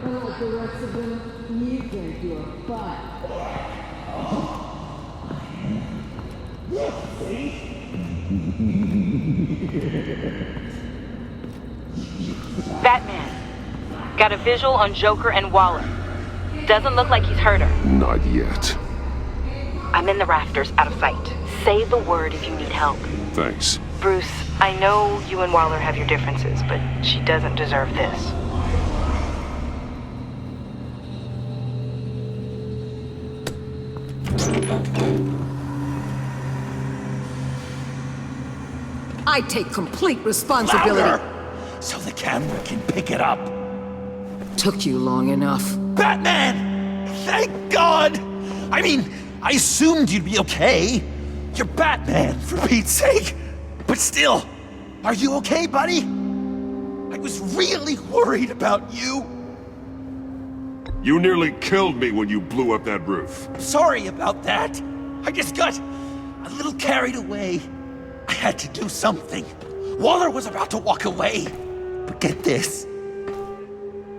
Unlike the rest of them, you can't do a butt. Batman. Got a visual on Joker and Waller. Doesn't look like he's hurt her. Not yet. I'm in the rafters, out of sight. Say the word if you need help. Thanks. Bruce, I know you and Waller have your differences, but she doesn't deserve this. I take complete responsibility. Louder! So the camera can pick it up. Took you long enough. Batman! Thank God! I mean, I assumed you'd be okay. You're Batman, for Pete's sake. But still, are you okay, buddy? I was really worried about you. You nearly killed me when you blew up that roof. Sorry about that. I just got a little carried away. I had to do something. Waller was about to walk away. But get this.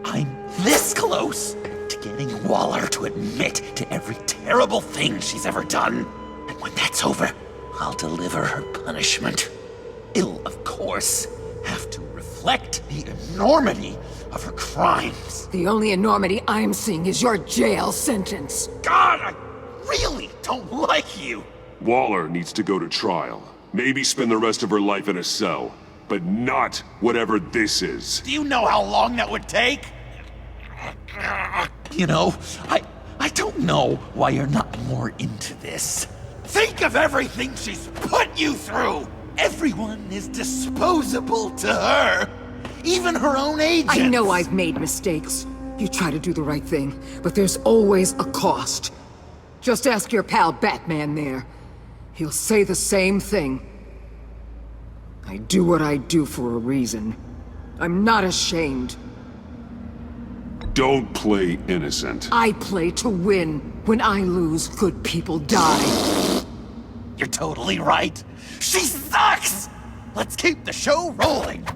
I'm this close to getting Waller to admit to every terrible thing she's ever done. And when that's over, I'll deliver her punishment. It'll, of course, have to reflect the enormity of her crimes. The only enormity I'm seeing is your jail sentence. God, I really don't like you. Waller needs to go to trial. Maybe spend the rest of her life in a cell. But not whatever this is. Do you know how long that would take? You know, I don't know why you're not more into this. Think of everything she's put you through! Everyone is disposable to her. Even her own agents. I know I've made mistakes. You try to do the right thing, but there's always a cost. Just ask your pal Batman there. He'll say the same thing. I do what I do for a reason. I'm not ashamed. Don't play innocent. I play to win. When I lose, good people die. You're totally right. She sucks! Let's keep the show rolling.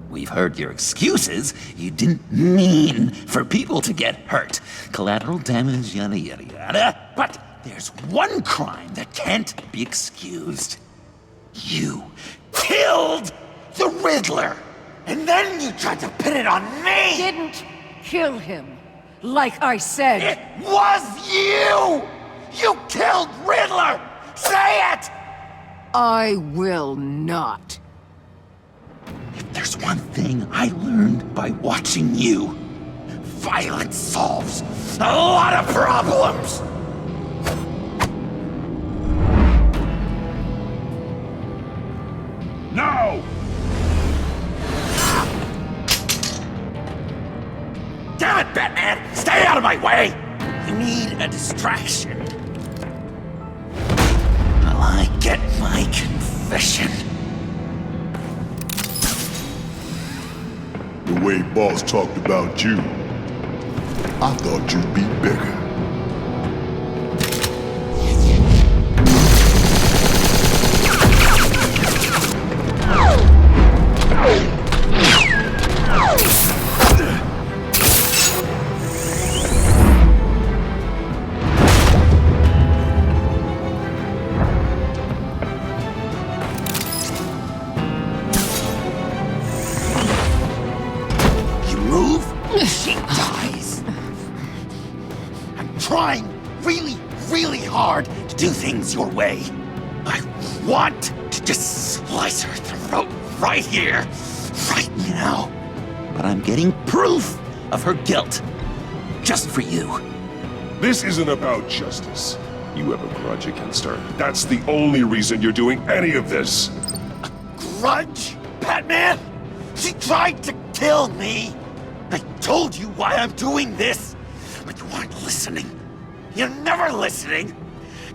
We've heard your excuses. You didn't mean for people to get hurt. Collateral damage, yada yada yada. But there's one crime that can't be excused. You killed the Riddler! And then you tried to pin it on me! Didn't kill him. Like I said. It was you! You killed Riddler! Say it! I will not. If there's one thing I learned by watching you, violence solves a lot of problems! No! Damn it, Batman! Stay out of my way! You need a distraction. While I get my confession. The way Boss talked about you, I thought you'd be bigger. She dies. I'm trying really hard to do things your way. I want to just slice her throat right here, right now. But I'm getting proof of her guilt, just for you. This isn't about justice. You have a grudge against her. That's the only reason you're doing any of this. Grudge, Batman? She tried to kill me. I told you why I'm doing this, but you aren't listening. You're never listening.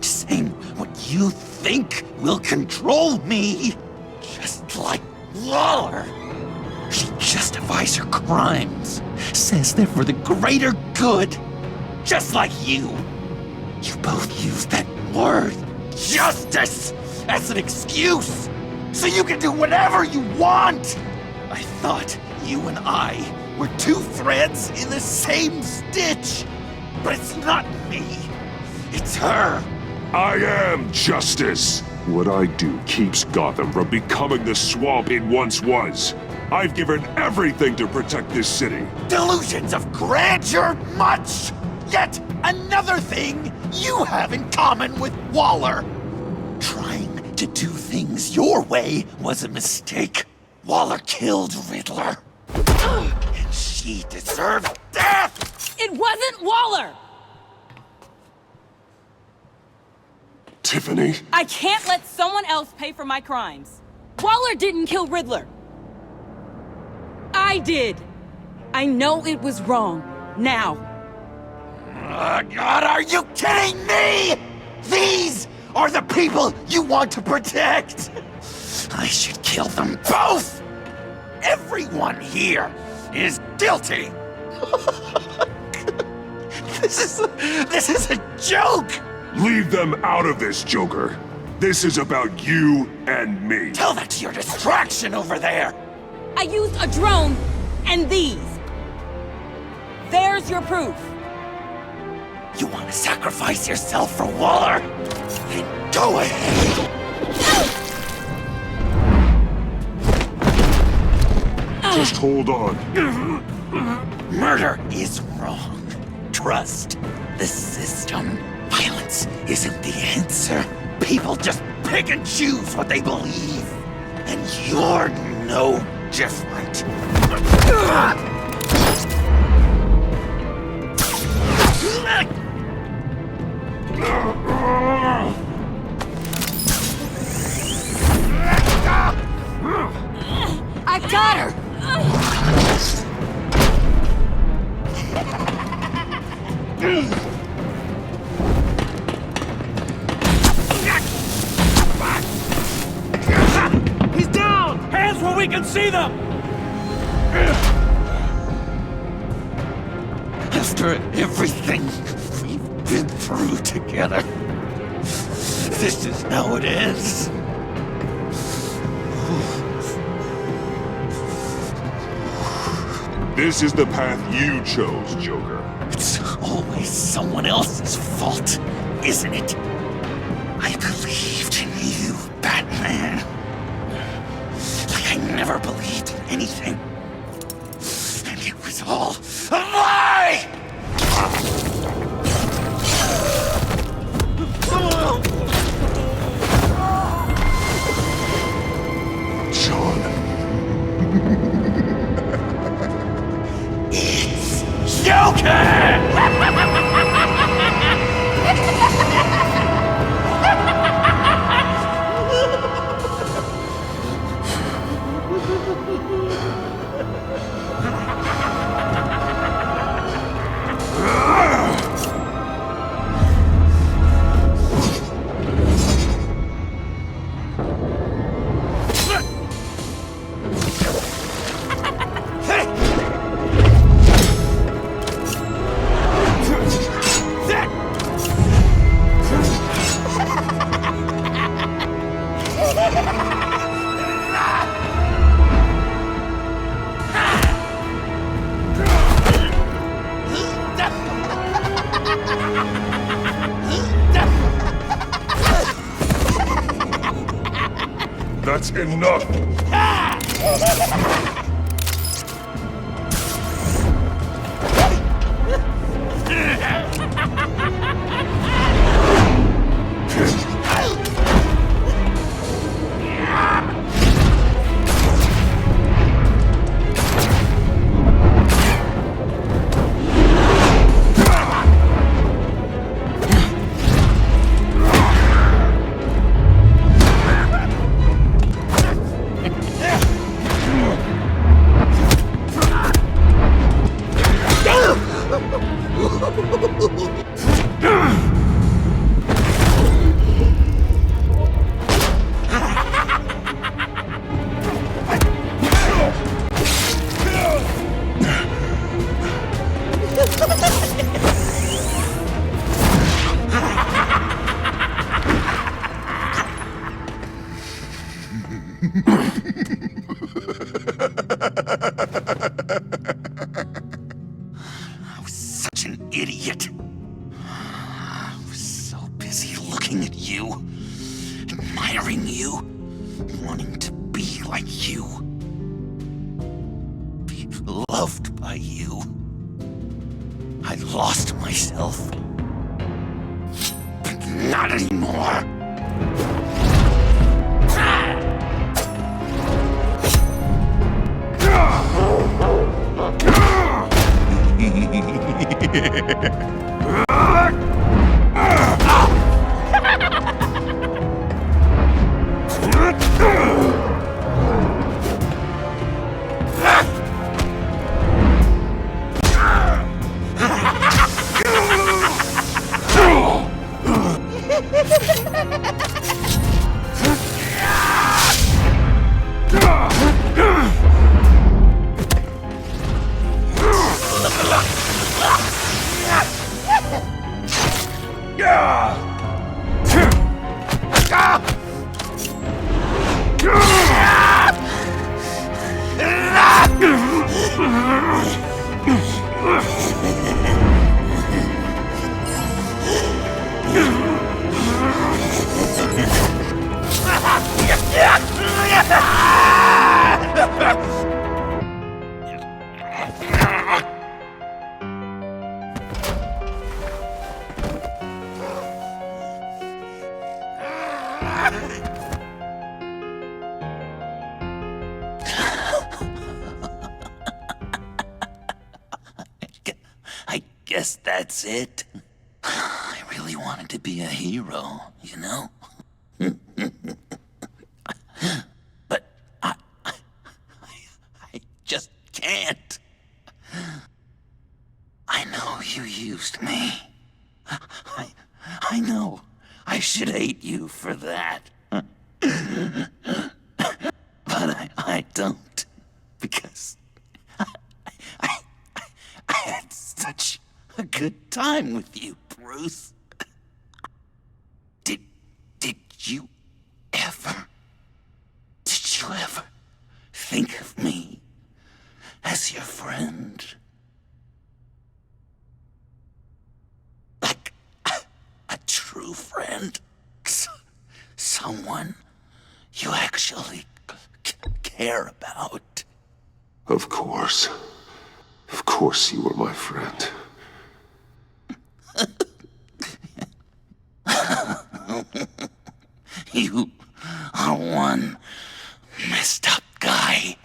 Just saying what you think will control me. Just like Waller. She justifies her crimes. Says they're for the greater good. Just like you. You both use that word, justice, as an excuse. So you can do whatever you want. I thought you and I were two threads in the same stitch. But it's not me. It's her. I am justice. What I do keeps Gotham from becoming the swamp it once was. I've given everything to protect this city. Delusions of grandeur much. Yet another thing you have in common with Waller. Trying to do things your way was a mistake. Waller killed Riddler. And she deserved death! It wasn't Waller! Tiffany? I can't let someone else pay for my crimes. Waller didn't kill Riddler. I did. I know it was wrong. Now. God, are you kidding me? These are the people you want to protect. I should kill them both. Everyone here is guilty. This is a joke. Leave them out of this, Joker. This is about you and me. Tell that to your distraction over there. I used a drone and these. There's your proof. You want to sacrifice yourself for Waller? Then go ahead. Just hold on. Murder is wrong. Trust the system. Violence isn't the answer. People just pick and choose what they believe. And you're no different. I got her! He's down! Hands where we can see them! After everything we've been through together, this is how it is. This is the path you chose, Joker. It's always someone else's fault, isn't it? I believed in you, Batman. Like I never believed in anything. And it was all a lie! John. It's Joker! That's enough! such an idiot. I was so busy looking at you, admiring you, wanting to be like you, be loved by you. I lost myself. But not anymore. I guess that's it. I really wanted to be a hero, you know? But I just can't. I know you used me. I know I should hate you for that. But I don't, because I had such a good time with you, Bruce. Did you ever think of me as your friend? Like a true friend? Someone you actually care about? Of course. Of course you were my friend. You are one messed up guy.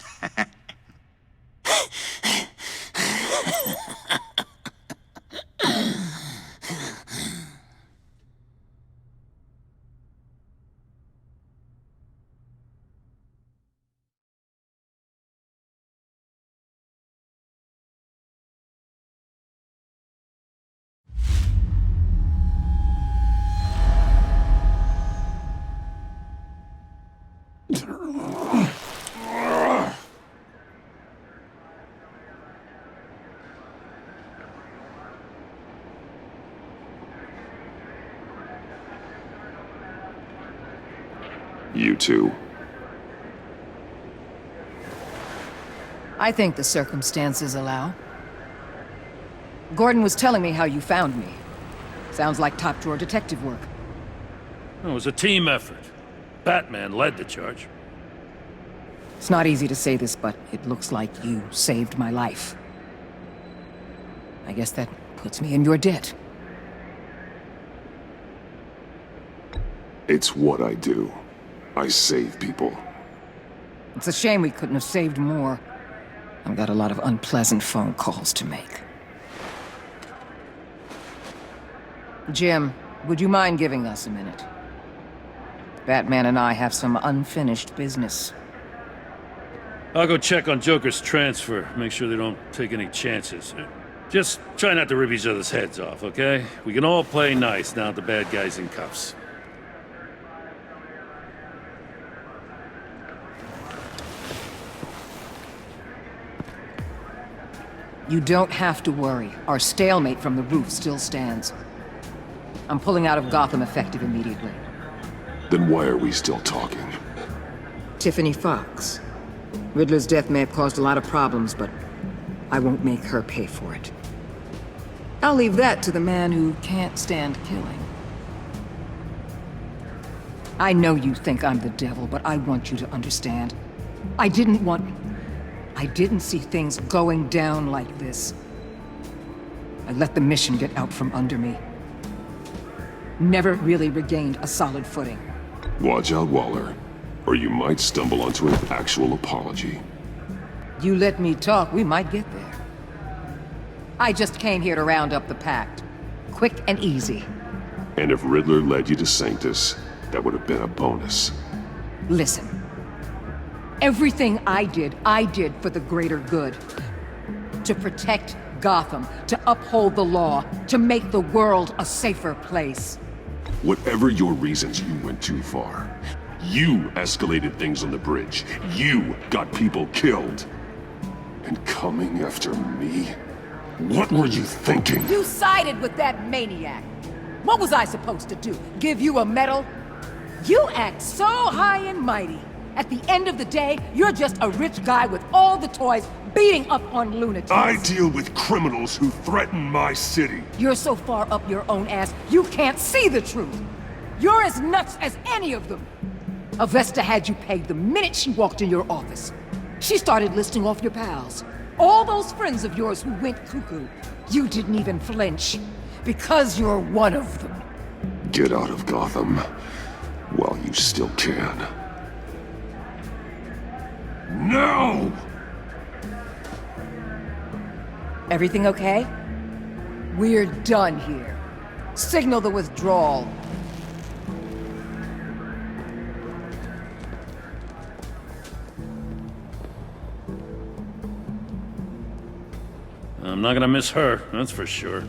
You too. I think the circumstances allow. Gordon was telling me how you found me. Sounds like top-drawer detective work. It was a team effort. Batman led the charge. It's not easy to say this, but it looks like you saved my life. I guess that puts me in your debt. It's what I do. I save people. It's a shame we couldn't have saved more. I've got a lot of unpleasant phone calls to make. Jim, would you mind giving us a minute? Batman and I have some unfinished business. I'll go check on Joker's transfer, make sure they don't take any chances. Just try not to rip each other's heads off, okay? We can all play nice now that the bad guy's in cuffs. You don't have to worry. Our stalemate from the roof still stands. I'm pulling out of Gotham effective immediately. Then why are we still talking? Tiffany Fox. Riddler's death may have caused a lot of problems, but I won't make her pay for it. I'll leave that to the man who can't stand killing. I know you think I'm the devil, but I want you to understand. I didn't see things going down like this. I let the mission get out from under me. Never really regained a solid footing. Watch out, Waller, or you might stumble onto an actual apology. You let me talk, we might get there. I just came here to round up the pact. Quick and easy. And if Riddler led you to Sanctus, that would have been a bonus. Listen. Everything I did for the greater good. To protect Gotham, to uphold the law, to make the world a safer place. Whatever your reasons, you went too far. You escalated things on the bridge. You got people killed. And coming after me? What were you thinking? You sided with that maniac. What was I supposed to do? Give you a medal? You act so high and mighty. At the end of the day, you're just a rich guy with all the toys beating up on lunatics. I deal with criminals who threaten my city. You're so far up your own ass, you can't see the truth. You're as nuts as any of them. Avesta had you pegged the minute she walked in your office. She started listing off your pals. All those friends of yours who went cuckoo. You didn't even flinch. Because you're one of them. Get out of Gotham while you still can. No! Everything okay? We're done here. Signal the withdrawal. I'm not gonna miss her, that's for sure.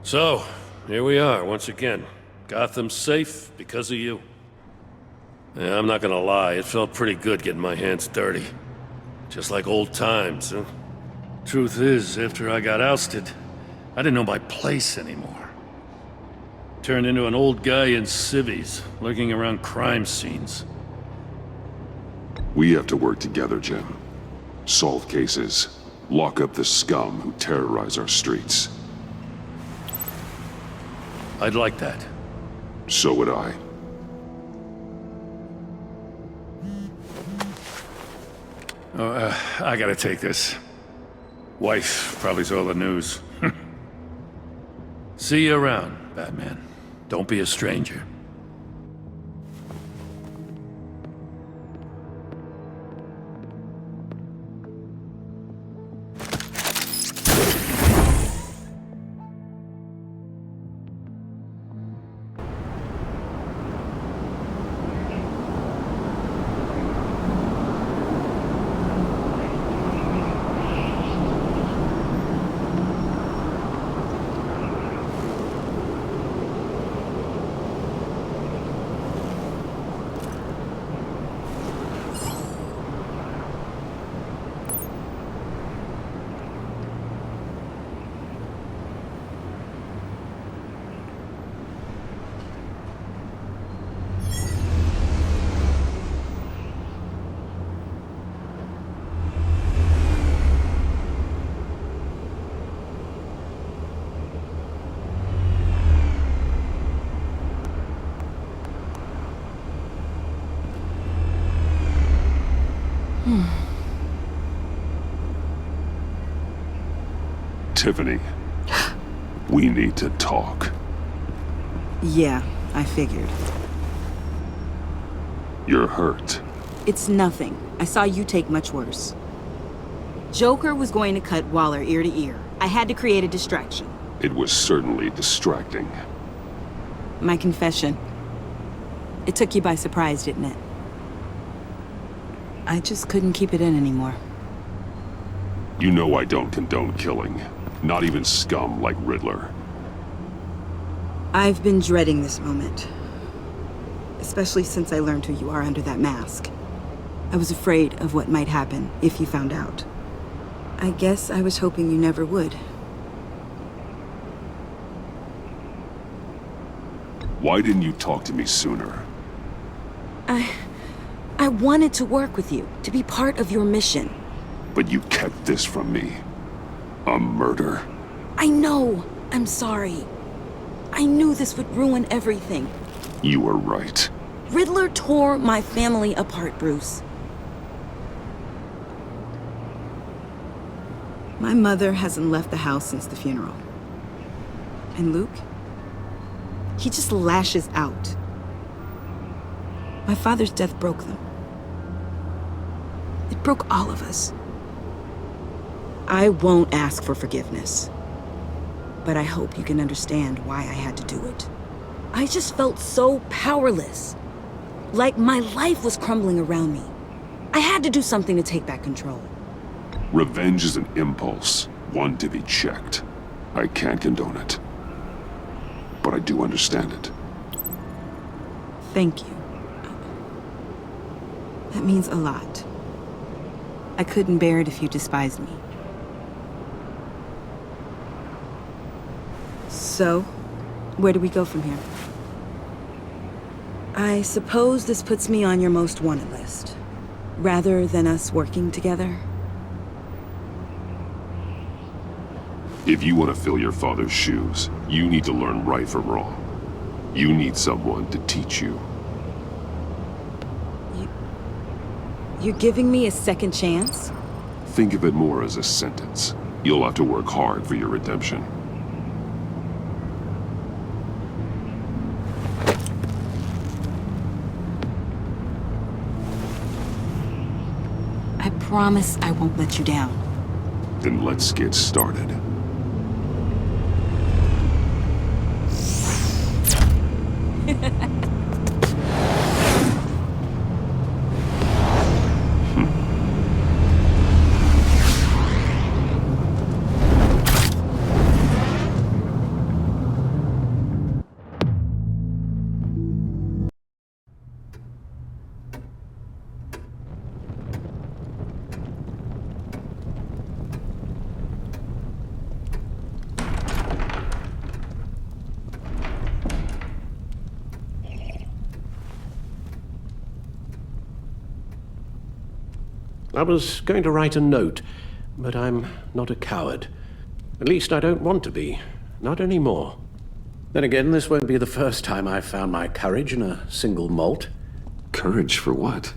So, here we are, once again. Gotham's safe because of you. Yeah, I'm not gonna lie, it felt pretty good getting my hands dirty. Just like old times, huh? Truth is, after I got ousted, I didn't know my place anymore. Turned into an old guy in civvies, lurking around crime scenes. We have to work together, Jim. Solve cases. Lock up the scum who terrorize our streets. I'd like that. So would I. I gotta take this. Wife probably saw the news. See you around, Batman. Don't be a stranger. Tiffany, we need to talk. Yeah, I figured. You're hurt. It's nothing. I saw you take much worse. Joker was going to cut Waller ear to ear. I had to create a distraction. It was certainly distracting. My confession. It took you by surprise, didn't it? I just couldn't keep it in anymore. You know I don't condone killing. Not even scum like Riddler. I've been dreading this moment. Especially since I learned who you are under that mask. I was afraid of what might happen if you found out. I guess I was hoping you never would. Why didn't you talk to me sooner? I wanted to work with you, to be part of your mission. But you kept this from me. A murder. I know. I'm sorry. I knew this would ruin everything. You were right. Riddler tore my family apart, Bruce. My mother hasn't left the house since the funeral. And Luke? He just lashes out. My father's death broke them. It broke all of us. I won't ask for forgiveness. But I hope you can understand why I had to do it. I just felt so powerless. Like my life was crumbling around me. I had to do something to take back control. Revenge is an impulse, one to be checked. I can't condone it. But I do understand it. Thank you. That means a lot. I couldn't bear it if you despised me. So, where do we go from here? I suppose this puts me on your most wanted list, rather than us working together. If you want to fill your father's shoes, you need to learn right from wrong. You need someone to teach you. You're giving me a second chance? Think of it more as a sentence. You'll have to work hard for your redemption. I promise I won't let you down. Then let's get started. I was going to write a note, but I'm not a coward. At least I don't want to be. Not anymore. Then again, this won't be the first time I've found my courage in a single malt. Courage for what?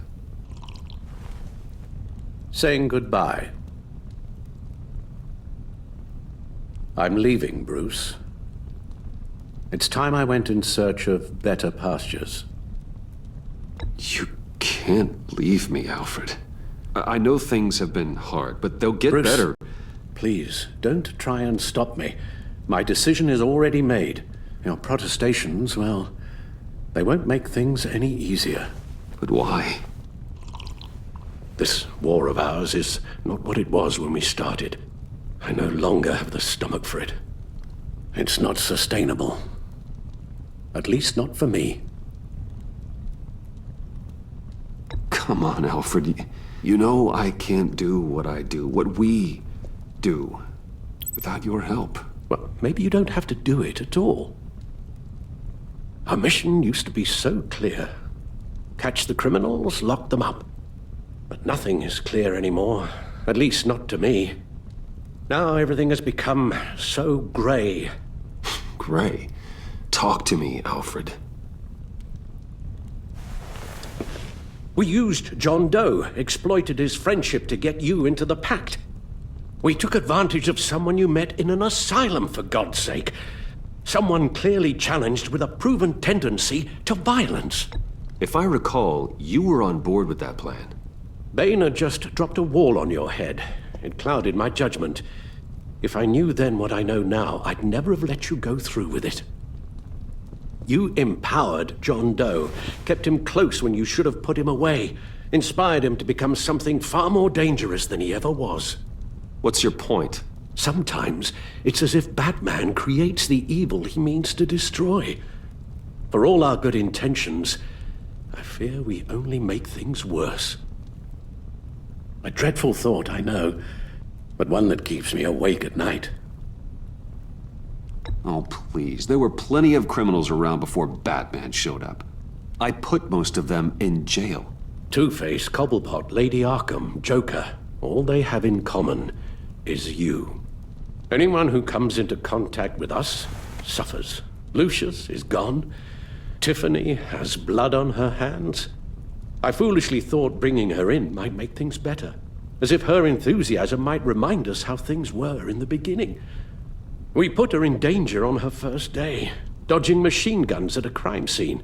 Saying goodbye. I'm leaving, Bruce. It's time I went in search of better pastures. You can't leave me, Alfred. I know things have been hard, but they'll get Bruce, better. Please, don't try and stop me. My decision is already made. Your protestations, well, they won't make things any easier. But why? This war of ours is not what it was when we started. I no longer have the stomach for it. It's not sustainable. At least not for me. Come on, Alfred. You know I can't do what I do, what we do, without your help. Well, maybe you don't have to do it at all. Our mission used to be so clear. Catch the criminals, lock them up. But nothing is clear anymore, at least not to me. Now everything has become so gray. Gray? Talk to me, Alfred. We used John Doe, exploited his friendship to get you into the pact. We took advantage of someone you met in an asylum, for God's sake. Someone clearly challenged with a proven tendency to violence. If I recall, you were on board with that plan. Boehner just dropped a wall on your head. It clouded my judgment. If I knew then what I know now, I'd never have let you go through with it. You empowered John Doe, kept him close when you should have put him away, inspired him to become something far more dangerous than he ever was. What's your point? Sometimes it's as if Batman creates the evil he means to destroy. For all our good intentions, I fear we only make things worse. A dreadful thought, I know, but one that keeps me awake at night. Oh, please. There were plenty of criminals around before Batman showed up. I put most of them in jail. Two-Face, Cobblepot, Lady Arkham, Joker, all they have in common is you. Anyone who comes into contact with us suffers. Lucius is gone. Tiffany has blood on her hands. I foolishly thought bringing her in might make things better, as if her enthusiasm might remind us how things were in the beginning. We put her in danger on her first day, dodging machine guns at a crime scene.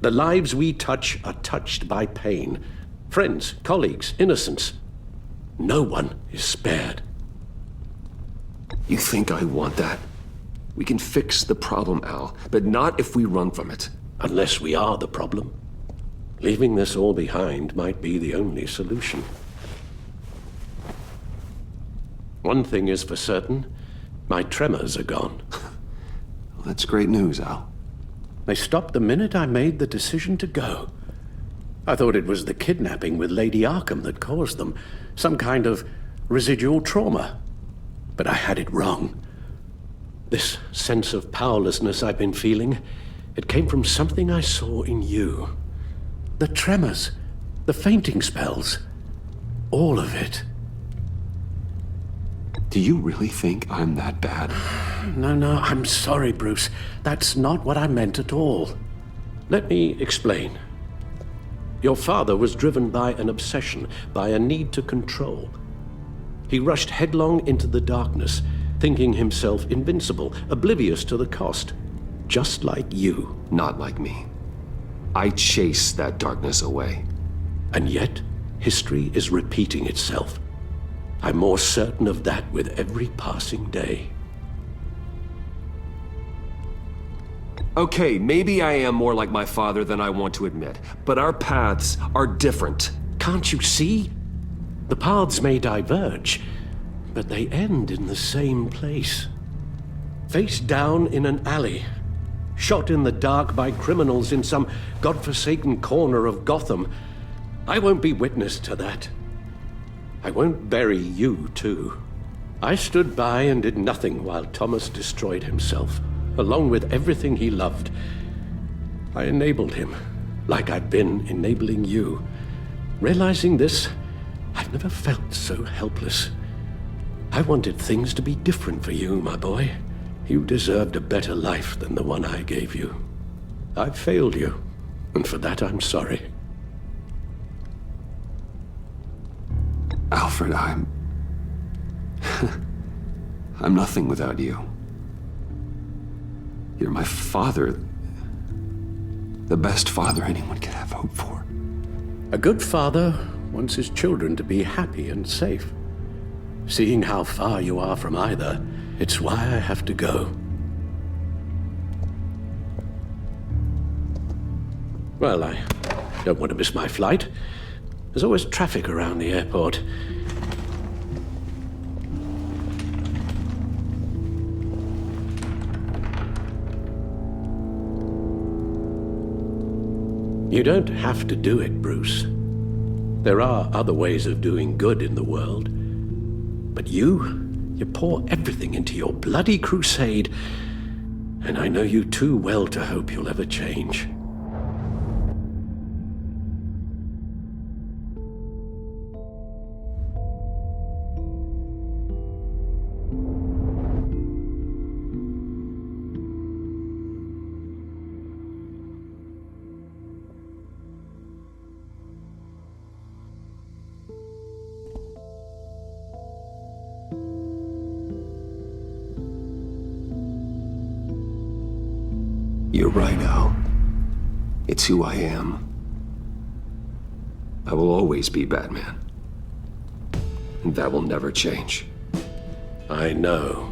The lives we touch are touched by pain. Friends, colleagues, innocents. No one is spared. You think I want that? We can fix the problem, Al, but not if we run from it. Unless we are the problem. Leaving this all behind might be the only solution. One thing is for certain, my tremors are gone. Well, that's great news, Al. They stopped the minute I made the decision to go. I thought it was the kidnapping with Lady Arkham that caused them, some kind of residual trauma. But I had it wrong. This sense of powerlessness I've been feeling, it came from something I saw in you. The tremors, the fainting spells, all of it. Do you really think I'm that bad? No, I'm sorry, Bruce. That's not what I meant at all. Let me explain. Your father was driven by an obsession, by a need to control. He rushed headlong into the darkness, thinking himself invincible, oblivious to the cost. Just like you. Not like me. I chase that darkness away. And yet, history is repeating itself. I'm more certain of that with every passing day. Okay, maybe I am more like my father than I want to admit, but our paths are different. Can't you see? The paths may diverge, but they end in the same place. Face down in an alley, shot in the dark by criminals in some godforsaken corner of Gotham. I won't be witness to that. I won't bury you, too. I stood by and did nothing while Thomas destroyed himself, along with everything he loved. I enabled him, like I'd been enabling you. Realizing this, I've never felt so helpless. I wanted things to be different for you, my boy. You deserved a better life than the one I gave you. I failed you, and for that I'm sorry. Alfred, I'm nothing without you. You're my father. The best father anyone could have hope for. A good father wants his children to be happy and safe. Seeing how far you are from either, it's why I have to go. Well, I don't want to miss my flight. There's always traffic around the airport. You don't have to do it, Bruce. There are other ways of doing good in the world. But you pour everything into your bloody crusade, and I know you too well to hope you'll ever change. You're right, Al. It's who I am. I will always be Batman. And that will never change. I know.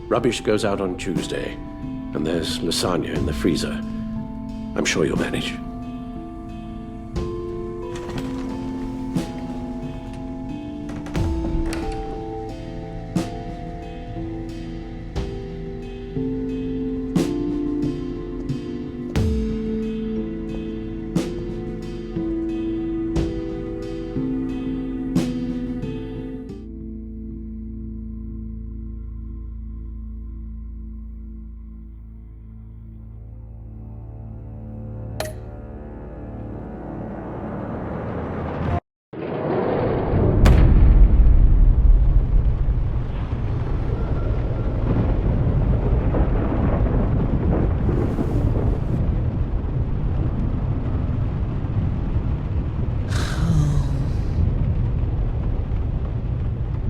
Rubbish goes out on Tuesday, and there's lasagna in the freezer. I'm sure you'll manage.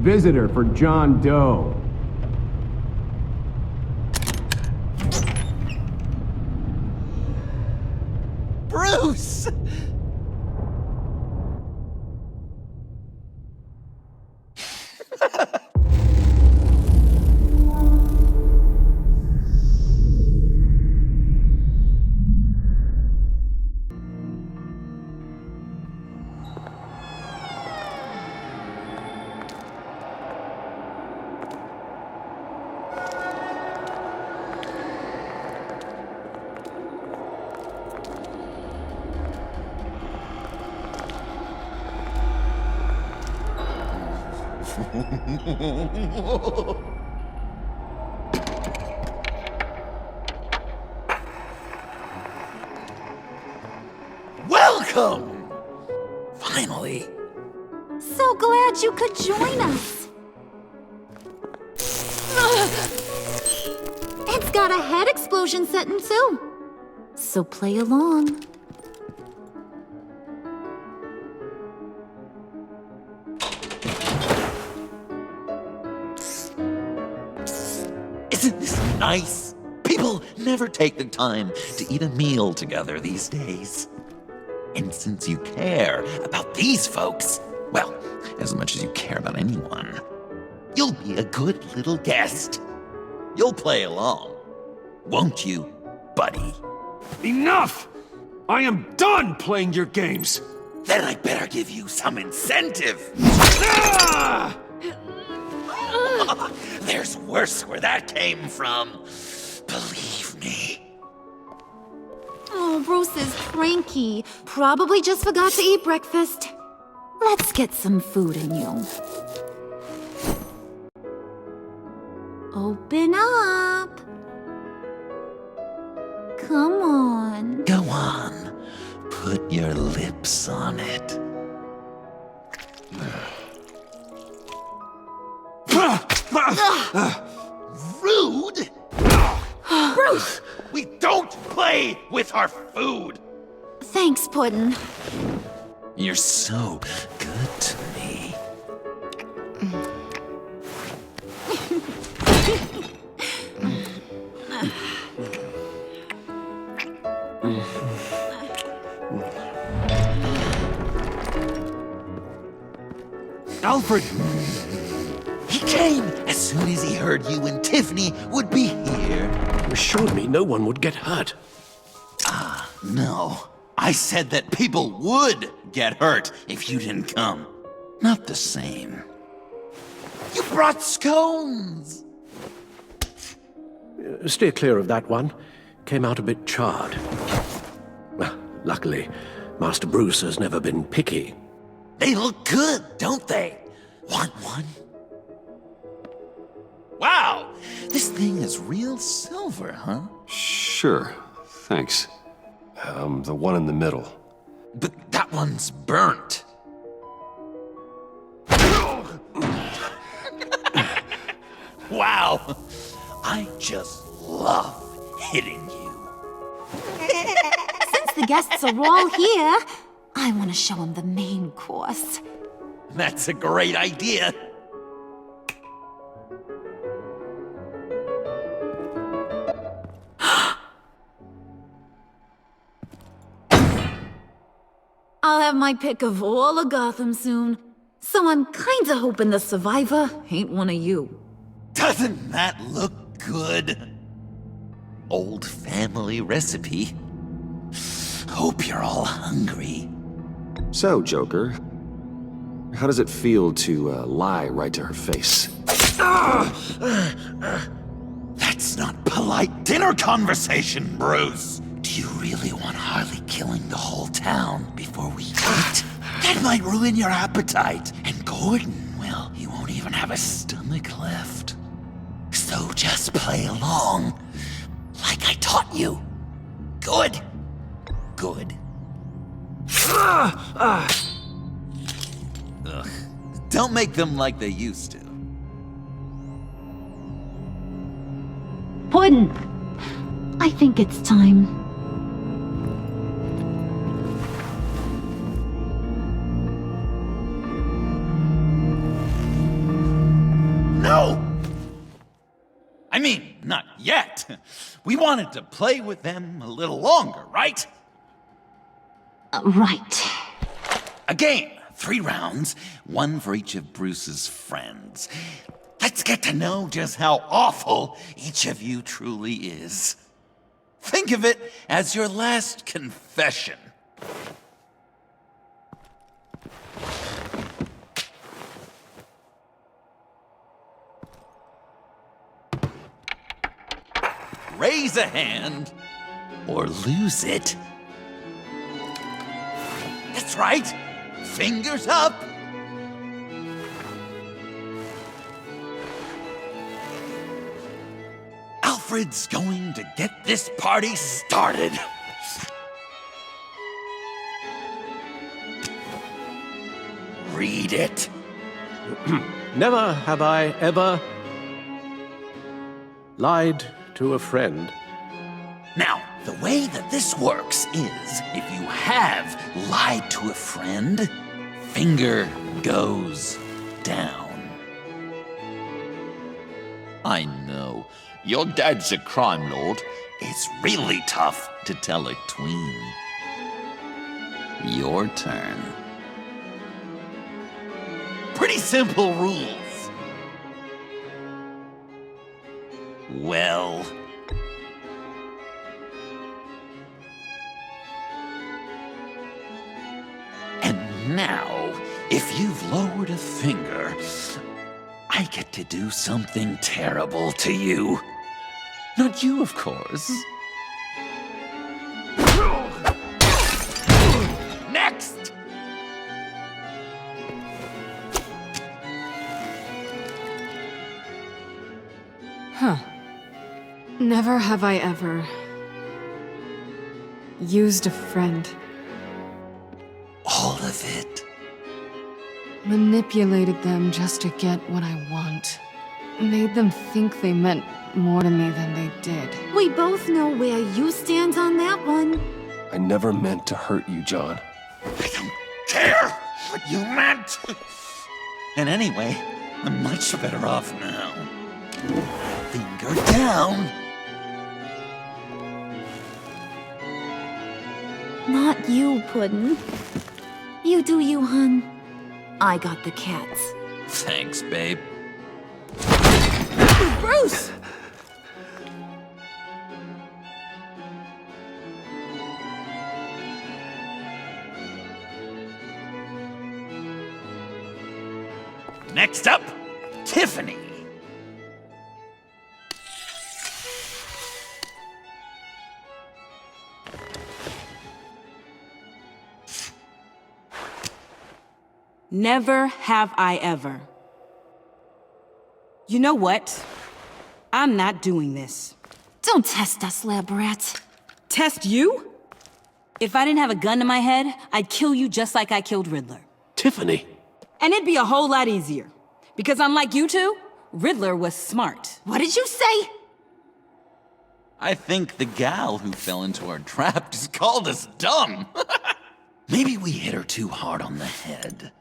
visitor for John Doe. Bruce! Welcome! Finally. So glad you could join us. It's got a head explosion setting too. So play along. Isn't this nice? People never take the time to eat a meal together these days. And since you care about these folks, well, as much as you care about anyone, you'll be a good little guest. You'll play along, won't you, buddy? Enough! I am done playing your games! Then I better give you some incentive. Ah! There's worse where that came from. Believe me. Oh, Bruce is cranky. Probably just forgot to eat breakfast. Let's get some food in you. Open up. Come on. Go on. Put your lips on it. Rude! Bruce! We don't play with our food! Thanks, Puddin'. You're so good to me. Alfred! He came as soon as he heard you and Tiffany would be here. You assured me no one would get hurt. No. I said that people would get hurt if you didn't come. Not the same. You brought scones! Steer clear of that one. Came out a bit charred. Well, luckily, Master Bruce has never been picky. They look good, don't they? Want one? Wow! This thing is real silver, huh? Sure, thanks. The one in the middle. But that one's burnt. Wow! I just love hitting you. Since the guests are all here, I want to show them the main course. That's a great idea. I'll have my pick of all of Gotham soon, so I'm kinda hoping the survivor ain't one of you. Doesn't that look good? Old family recipe. Hope you're all hungry. So, Joker, how does it feel to lie right to her face? That's not polite dinner conversation, Bruce. Do you really want Harley killing the whole town before we eat? That might ruin your appetite. And Gordon, well, he won't even have a stomach left. So just play along, like I taught you. Good. Good. Ugh. Don't make them like they used to. Puddin', I think it's time. I mean, not yet. We wanted to play with them a little longer, right? Right. A game, 3 rounds, 1 for each of Bruce's friends. Let's get to know just how awful each of you truly is. Think of it as your last confession. Raise a hand, or lose it. That's right. Fingers up. Alfred's going to get this party started. Read it. Never have I ever lied to a friend. Now, the way that this works is, if you have lied to a friend, finger goes down. I know, your dad's a crime lord. It's really tough to tell a tween. Your turn. Pretty simple rules. Well... And now, if you've lowered a finger, I get to do something terrible to you. Not you, of course. Next! Huh. Never have I ever used a friend. All of it. Manipulated them just to get what I want. Made them think they meant more to me than they did. We both know where you stand on that one. I never meant to hurt you, John. I don't care what you meant. And anyway, I'm much better off now. Finger down. Not you, Puddin'. You do you, hun. I got the cats. Thanks, babe. Bruce! Next up, Tiffany. Never have I ever. You know what? I'm not doing this. Don't test us, lab rat. Test you? If I didn't have a gun to my head, I'd kill you just like I killed Riddler. Tiffany! And it'd be a whole lot easier. Because unlike you two, Riddler was smart. What did you say? I think the gal who fell into our trap just called us dumb. Maybe we hit her too hard on the head.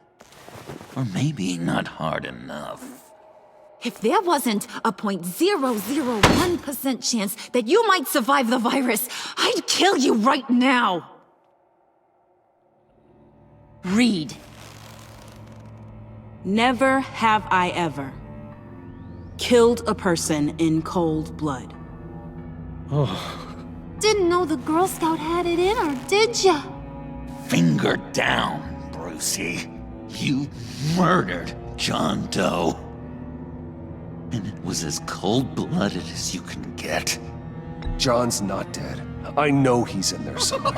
Or maybe not hard enough. If there wasn't a 0.001% chance that you might survive the virus, I'd kill you right now. Read. Never have I ever killed a person in cold blood. Didn't know the Girl Scout had it in her, did ya? Finger down, Brucey. You murdered John Doe. And it was as cold-blooded as you can get. John's not dead. I know he's in there somewhere.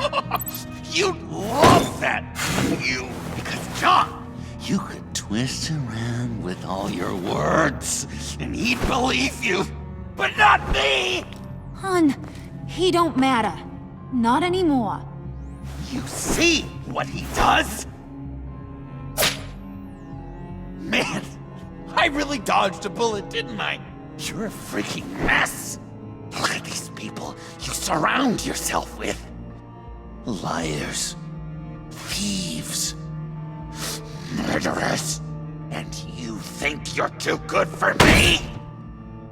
You'd love that, you. Because, John, you could twist around with all your words, and he'd believe you. But not me! Hun, he don't matter. Not anymore. You see what he does? Man, I really dodged a bullet, didn't I? You're a freaking mess. Look at these people you surround yourself with. Liars, thieves, murderers. And you think you're too good for me?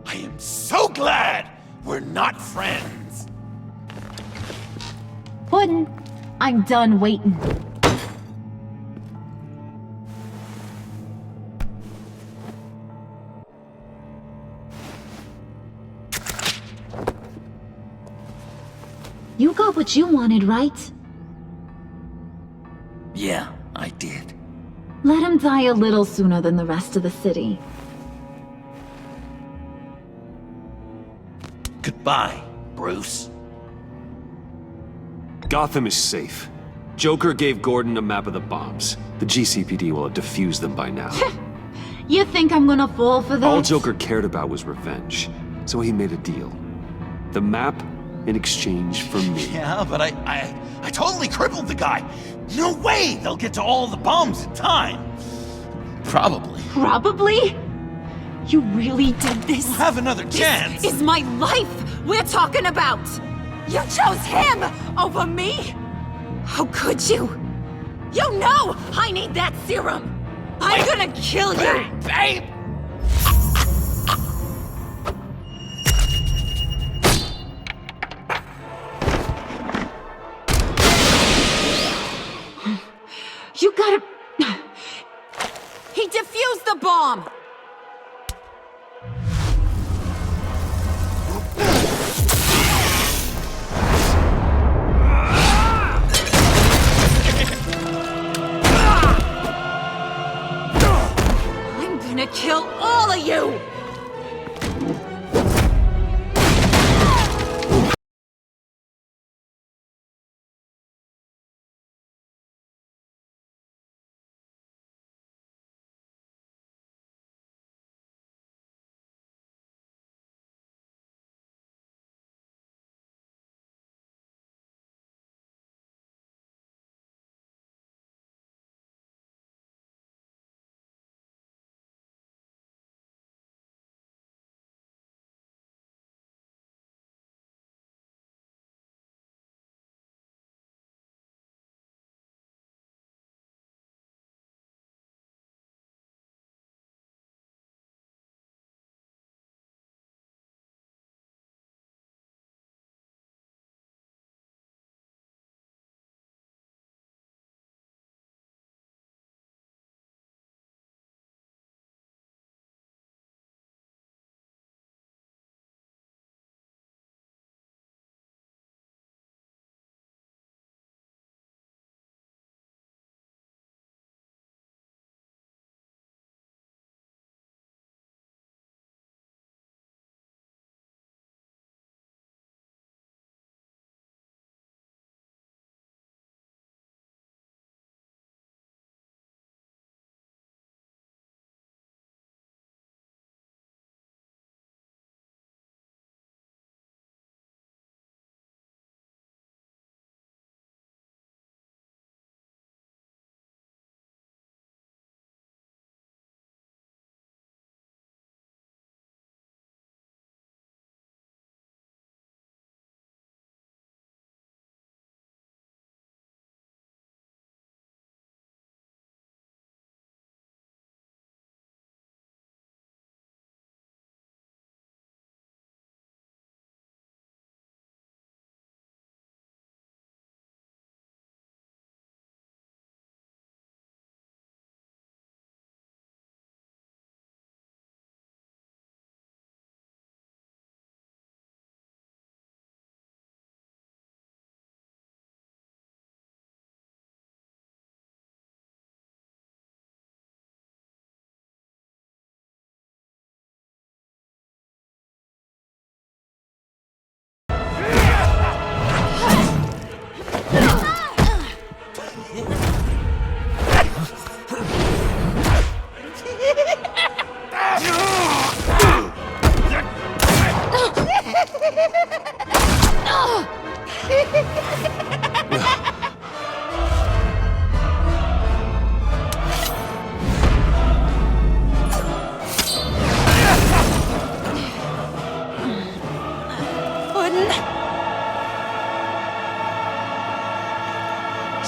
I am so glad we're not friends. Puddin', I'm done waiting. You got what you wanted, right? Yeah, I did. Let him die a little sooner than the rest of the city. Goodbye, Bruce. Gotham is safe. Joker gave Gordon a map of the bombs. The GCPD will have defused them by now. You think I'm gonna fall for that? All Joker cared about was revenge, so he made a deal. The map in exchange for me. Yeah, but I totally crippled the guy. No way they'll get to all the bombs in time. Probably. Probably? You really did this? We'll have another chance. This is my life we're talking about! You chose him over me? How could you? You know I need that serum! I'm gonna kill you! Babe! You gotta... He defused the bomb! I'm gonna kill all of you!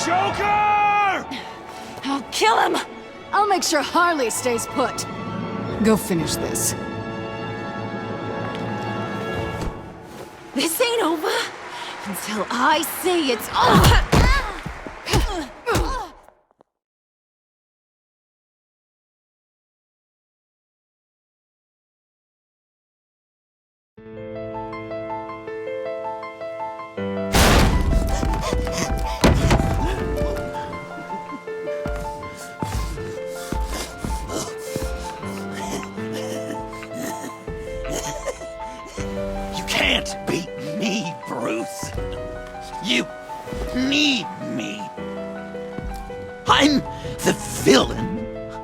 Joker! I'll kill him! I'll make sure Harley stays put. Go finish this. This ain't over until I say it's over! You can't beat me, Bruce. You need me. I'm the villain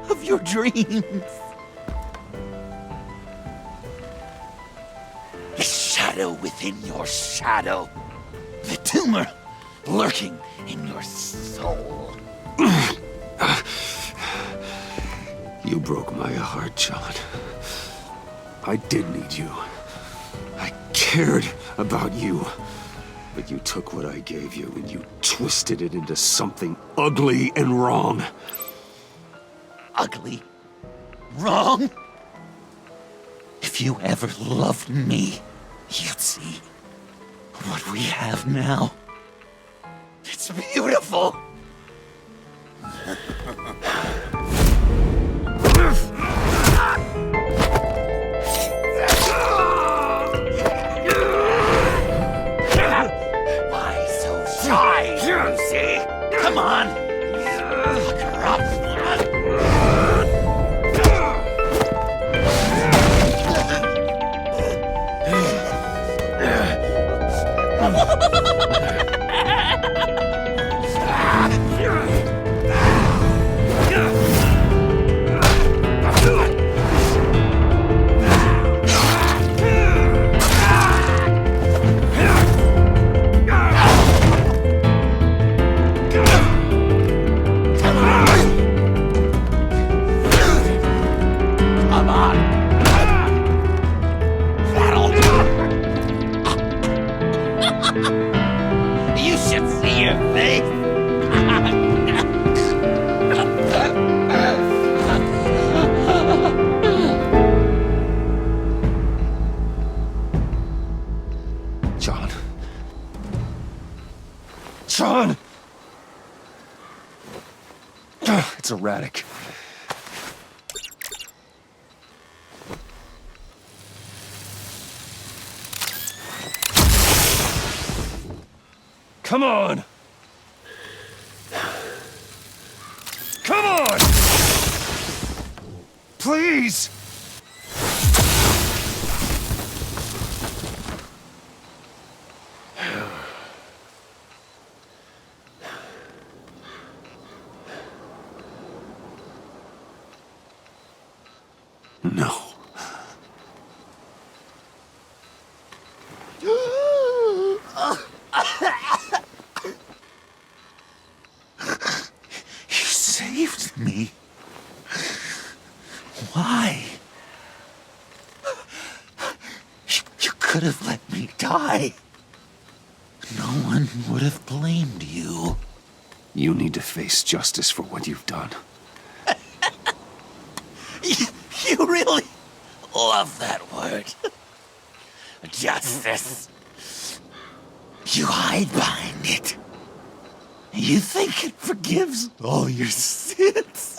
of your dreams. The shadow within your shadow. The tumor lurking in your soul. You broke my heart, John. I did need you. I cared about you. But you took what I gave you and you twisted it into something ugly and wrong. Ugly? Wrong? If you ever loved me, you'd see what we have now. It's beautiful. Why so shy, Lucy? Come on. Look her up. You should see your face. John. John! It's erratic. Come on! Come on! Please! No. You saved me. Why? You could have let me die. No one would have blamed you. You need to face justice for what you've done. You really love that word. Justice. You hide behind it. You think it forgives all your sins.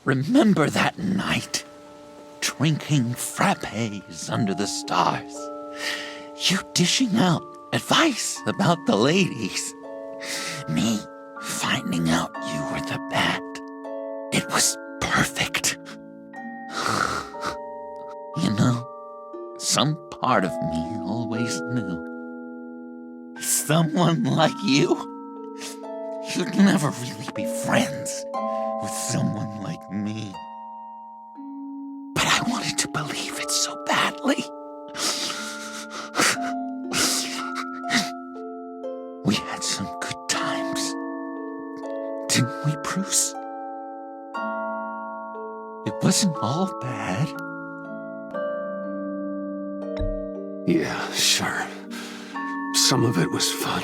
Remember that night, drinking frappes under the stars. You dishing out advice about the ladies. Me finding out you were the bat. It was perfect. You know, some part of me always knew. Someone like you, you'd never really be friends with someone like me. But I wanted to believe it so badly. We had some good times, didn't we, Bruce? It wasn't all bad. Yeah, sure. Some of it was fun.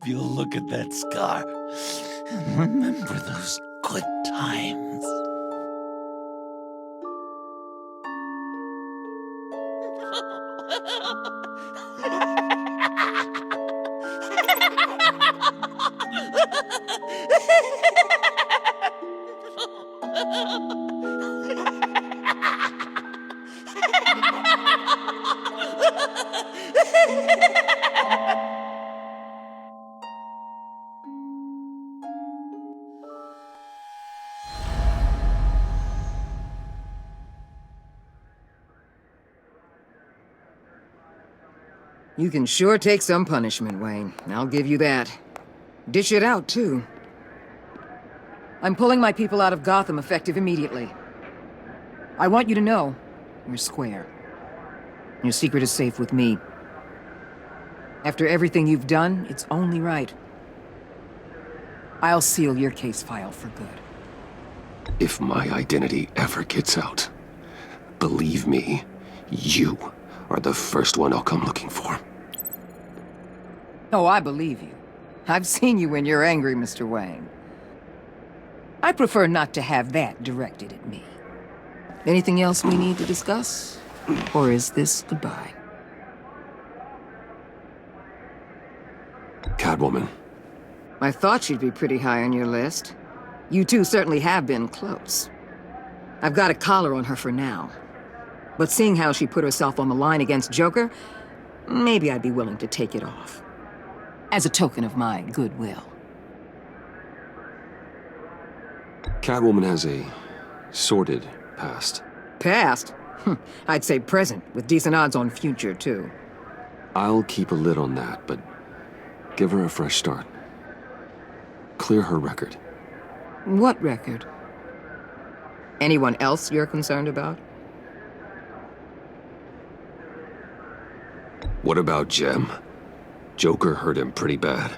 you'll look at that scar and remember those good times. You can sure take some punishment, Wayne. I'll give you that. Dish it out, too. I'm pulling my people out of Gotham effective immediately. I want you to know, you're square. Your secret is safe with me. After everything you've done, it's only right. I'll seal your case file for good. If my identity ever gets out, believe me, you are the first one I'll come looking for. Oh, I believe you. I've seen you when you're angry, Mr. Wayne. I prefer not to have that directed at me. Anything else we need to discuss? Or is this goodbye? Catwoman. I thought she'd be pretty high on your list. You two certainly have been close. I've got a collar on her for now. But seeing how she put herself on the line against Joker, maybe I'd be willing to take it off. As a token of my goodwill. Catwoman has a sordid past. Past? I'd say present, with decent odds on future, too. I'll keep a lid on that, but give her a fresh start. Clear her record. What record? Anyone else you're concerned about? What about Jem? Joker hurt him pretty bad.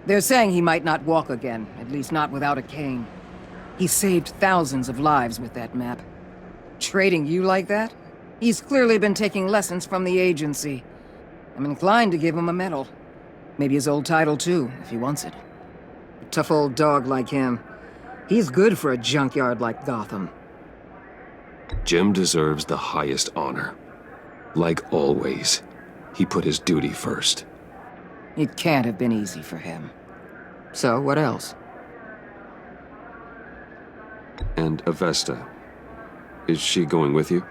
They're saying he might not walk again, at least not without a cane. He saved thousands of lives with that map. Trading you like that? He's clearly been taking lessons from the agency. I'm inclined to give him a medal. Maybe his old title too, if he wants it. A tough old dog like him. He's good for a junkyard like Gotham. Jem deserves the highest honor. Like always, he put his duty first. It can't have been easy for him. So, what else? And Avesta. Is she going with you?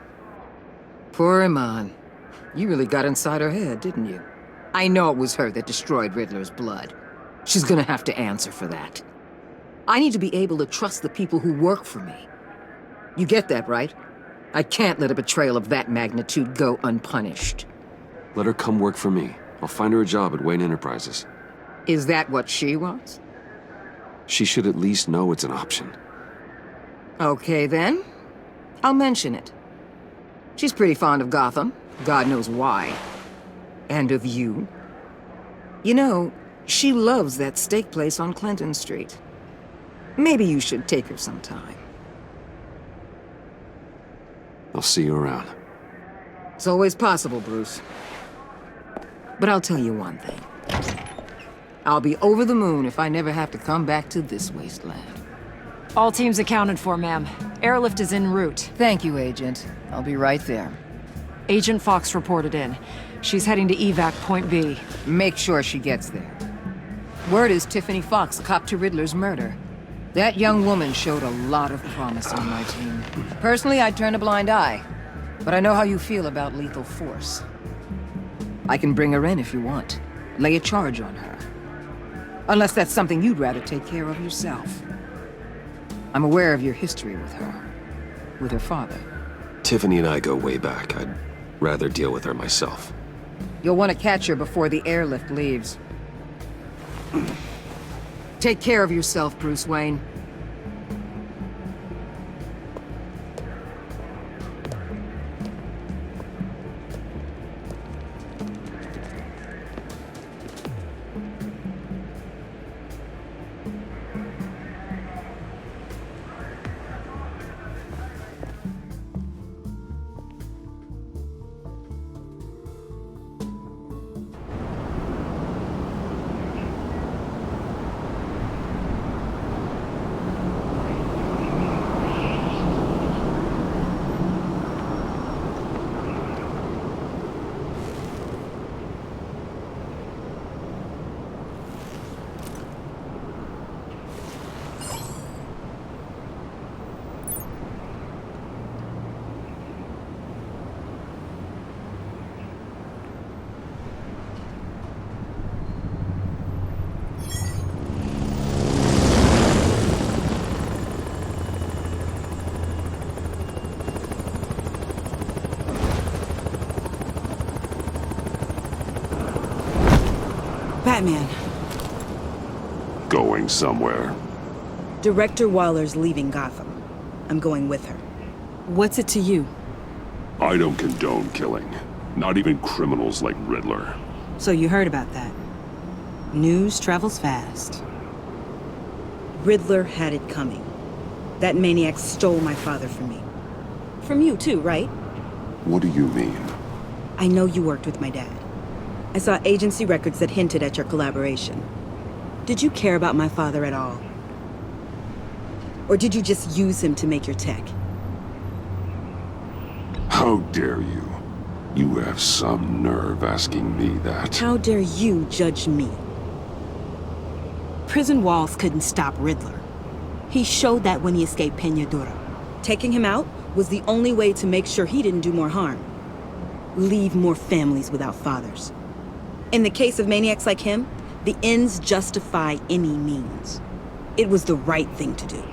Poor Iman. You really got inside her head, didn't you? I know it was her that destroyed Riddler's blood. She's gonna have to answer for that. I need to be able to trust the people who work for me. You get that, right? I can't let a betrayal of that magnitude go unpunished. Let her come work for me. I'll find her a job at Wayne Enterprises. Is that what she wants? She should at least know it's an option. Okay, then. I'll mention it. She's pretty fond of Gotham. God knows why. And of you. You know, she loves that steak place on Clinton Street. Maybe you should take her sometime. I'll see you around. It's always possible, Bruce. But I'll tell you one thing. I'll be over the moon if I never have to come back to this wasteland. All teams accounted for, ma'am. Airlift is en route. Thank you, Agent. I'll be right there. Agent Fox reported in. She's heading to evac Point B. Make sure she gets there. Word is Tiffany Fox copped to Riddler's murder. That young woman showed a lot of promise on my team. Personally, I'd turn a blind eye. But I know how you feel about lethal force. I can bring her in if you want. Lay a charge on her. Unless that's something you'd rather take care of yourself. I'm aware of your history with her. With her father. Tiffany and I go way back. I'd rather deal with her myself. You'll want to catch her before the airlift leaves. Take care of yourself, Bruce Wayne. Batman. Going somewhere. Director Waller's leaving Gotham. I'm going with her. What's it to you? I don't condone killing. Not even criminals like Riddler. So you heard about that. News travels fast. Riddler had it coming. That maniac stole my father from me. From you too, right? What do you mean? I know you worked with my dad. I saw agency records that hinted at your collaboration. Did you care about my father at all? Or did you just use him to make your tech? How dare you? You have some nerve asking me that. How dare you judge me? Prison walls couldn't stop Riddler. He showed that when he escaped Peñadura. Taking him out was the only way to make sure he didn't do more harm. Leave more families without fathers. In the case of maniacs like him, the ends justify any means. It was the right thing to do.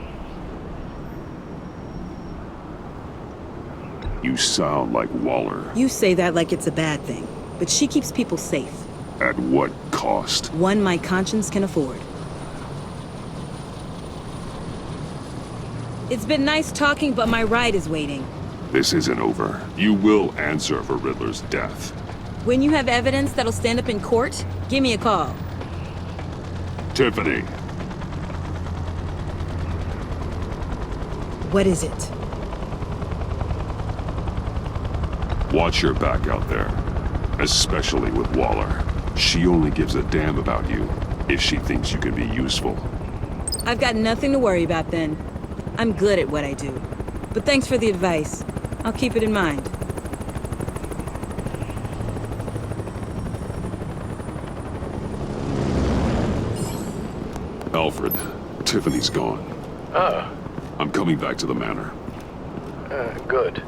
You sound like Waller. You say that like it's a bad thing, but she keeps people safe. At what cost? One my conscience can afford. It's been nice talking, but my ride is waiting. This isn't over. You will answer for Riddler's death. When you have evidence that'll stand up in court, give me a call. Tiffany. What is it? Watch your back out there. Especially with Waller. She only gives a damn about you if she thinks you can be useful. I've got nothing to worry about then. I'm good at what I do. But thanks for the advice. I'll keep it in mind. Alfred, Tiffany's gone. Ah. I'm coming back to the manor. Good.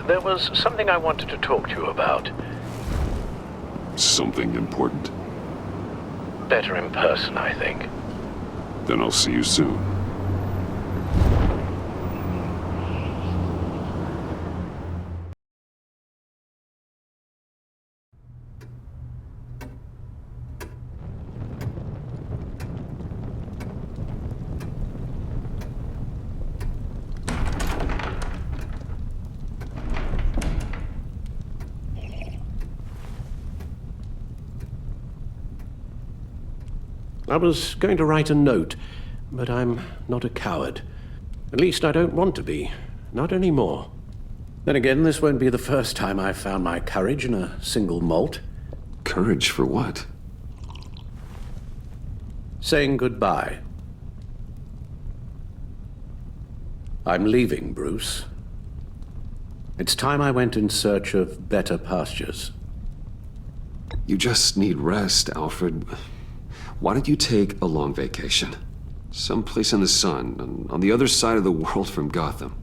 There was something I wanted to talk to you about. Something important? Better in person, I think. Then I'll see you soon. I was going to write a note, but I'm not a coward. At least I don't want to be. Not anymore. Then again, this won't be the first time I've found my courage in a single malt. Courage for what? Saying goodbye. I'm leaving, Bruce. It's time I went in search of better pastures. You just need rest, Alfred. Why don't you take a long vacation? Someplace in the sun, on the other side of the world from Gotham.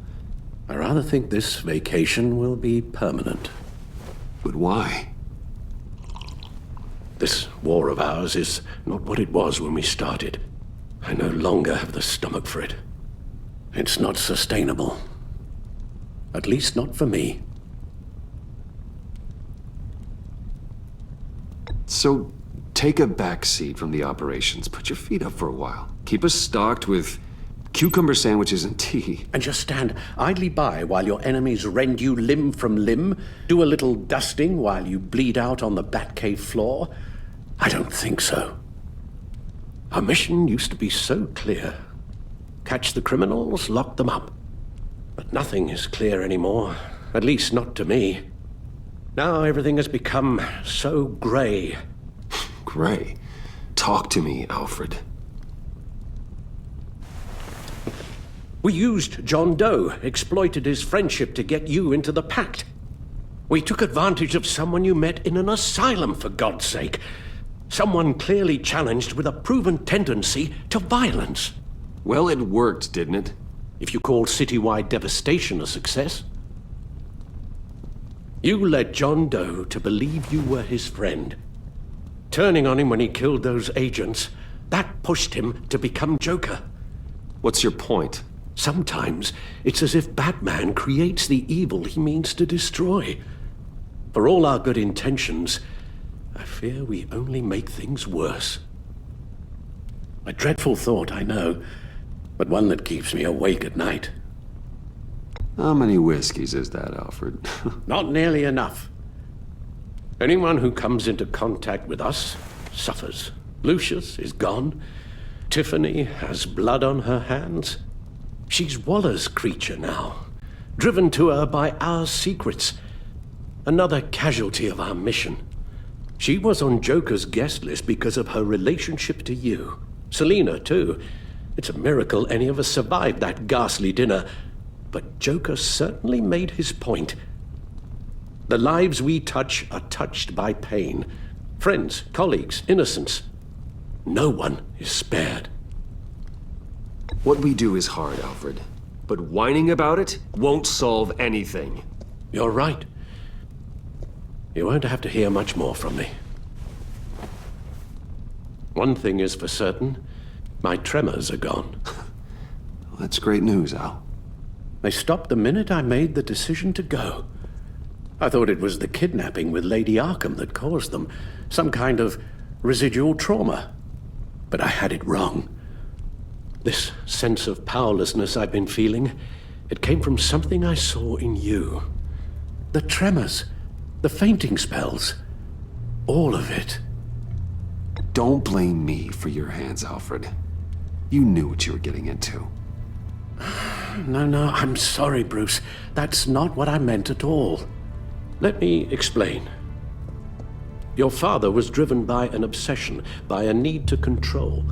I rather think this vacation will be permanent. But why? This war of ours is not what it was when we started. I no longer have the stomach for it. It's not sustainable. At least not for me. So, take a back seat from the operations. Put your feet up for a while. Keep us stocked with cucumber sandwiches and tea. And just stand idly by while your enemies rend you limb from limb? Do a little dusting while you bleed out on the Batcave floor? I don't think so. Our mission used to be so clear. Catch the criminals, lock them up. But nothing is clear anymore. At least not to me. Now everything has become so gray. Gray? Talk to me, Alfred. We used John Doe, exploited his friendship to get you into the pact. We took advantage of someone you met in an asylum, for God's sake. Someone clearly challenged with a proven tendency to violence. Well, it worked, didn't it? If you call citywide devastation a success. You led John Doe to believe you were his friend. Turning on him when he killed those agents, that pushed him to become Joker. What's your point? Sometimes it's as if Batman creates the evil he means to destroy. For all our good intentions, I fear we only make things worse. A dreadful thought, I know, but one that keeps me awake at night. How many whiskeys is that, Alfred? Not nearly enough. Anyone who comes into contact with us suffers. Lucius is gone. Tiffany has blood on her hands. She's Waller's creature now, driven to her by our secrets. Another casualty of our mission. She was on Joker's guest list because of her relationship to you. Selina, too. It's a miracle any of us survived that ghastly dinner. But Joker certainly made his point. The lives we touch are touched by pain. Friends, colleagues, innocents. No one is spared. What we do is hard, Alfred. But whining about it won't solve anything. You're right. You won't have to hear much more from me. One thing is for certain. My tremors are gone. Well, that's great news, Al. They stopped the minute I made the decision to go. I thought it was the kidnapping with Lady Arkham that caused them. Some kind of residual trauma. But I had it wrong. This sense of powerlessness I've been feeling, it came from something I saw in you. The tremors, the fainting spells, all of it. Don't blame me for your hands, Alfred. You knew what you were getting into. No, I'm sorry, Bruce. That's not what I meant at all. Let me explain. Your father was driven by an obsession, by a need to control.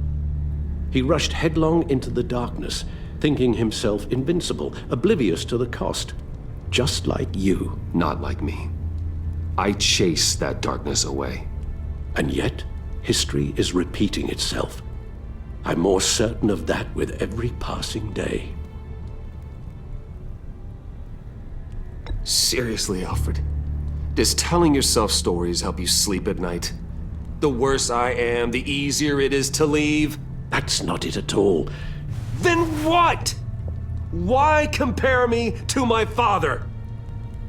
He rushed headlong into the darkness, thinking himself invincible, oblivious to the cost. Just like you. Not like me. I chased that darkness away. And yet, history is repeating itself. I'm more certain of that with every passing day. Seriously, Alfred? Does telling yourself stories help you sleep at night? The worse I am, the easier it is to leave? That's not it at all. Then what? Why compare me to my father?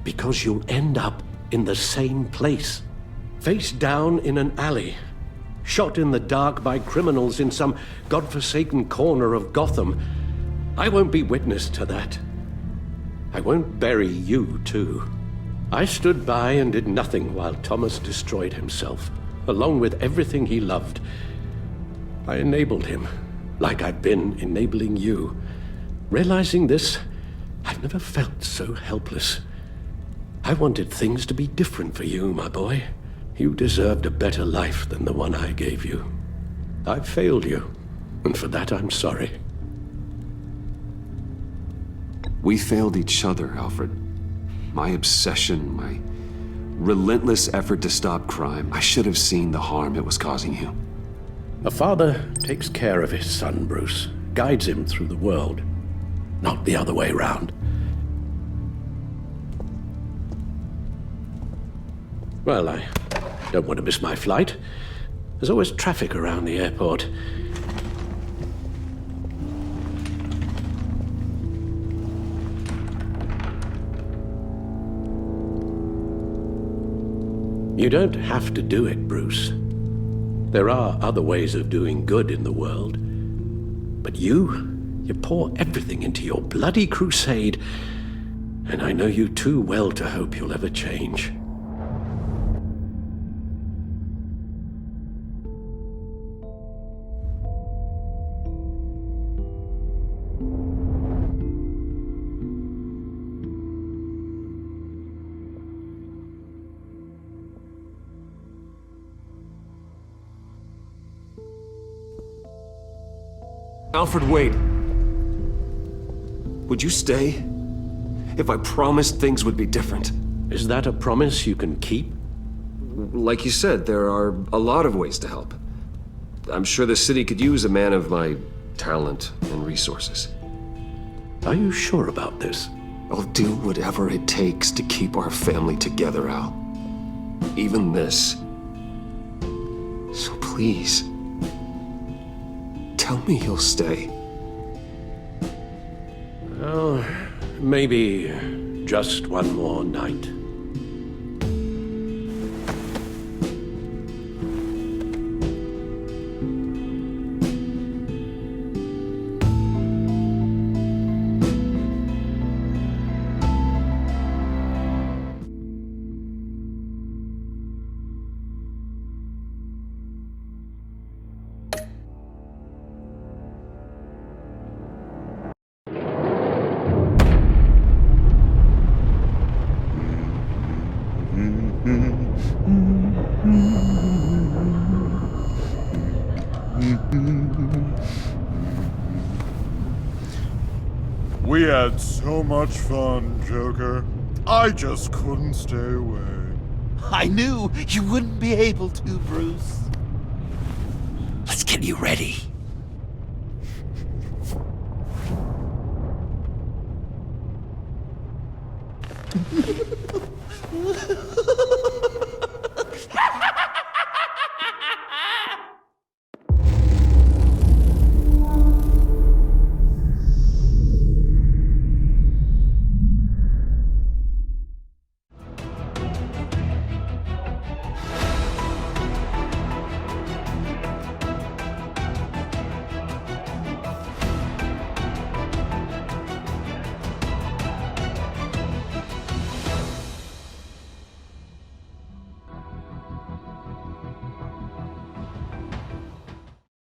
Because you'll end up in the same place. Face down in an alley. Shot in the dark by criminals in some godforsaken corner of Gotham. I won't be witness to that. I won't bury you, too. I stood by and did nothing while Thomas destroyed himself, along with everything he loved. I enabled him, like I've been enabling you. Realizing this, I've never felt so helpless. I wanted things to be different for you, my boy. You deserved a better life than the one I gave you. I failed you, and for that I'm sorry. We failed each other, Alfred. My obsession, my relentless effort to stop crime. I should have seen the harm it was causing you. A father takes care of his son, Bruce. Guides him through the world. Not the other way round. Well, I don't want to miss my flight. There's always traffic around the airport. You don't have to do it, Bruce. There are other ways of doing good in the world. But you pour everything into your bloody crusade, and I know you too well to hope you'll ever change. Alfred, wait. Would you stay? If I promised things would be different. Is that a promise you can keep? Like you said, there are a lot of ways to help. I'm sure the city could use a man of my talent and resources. Are you sure about this? I'll do whatever it takes to keep our family together, Al. Even this. So please, tell me you'll stay. Well, maybe just one more night. We had so much fun, Joker. I just couldn't stay away. I knew you wouldn't be able to, Bruce. Let's get you ready.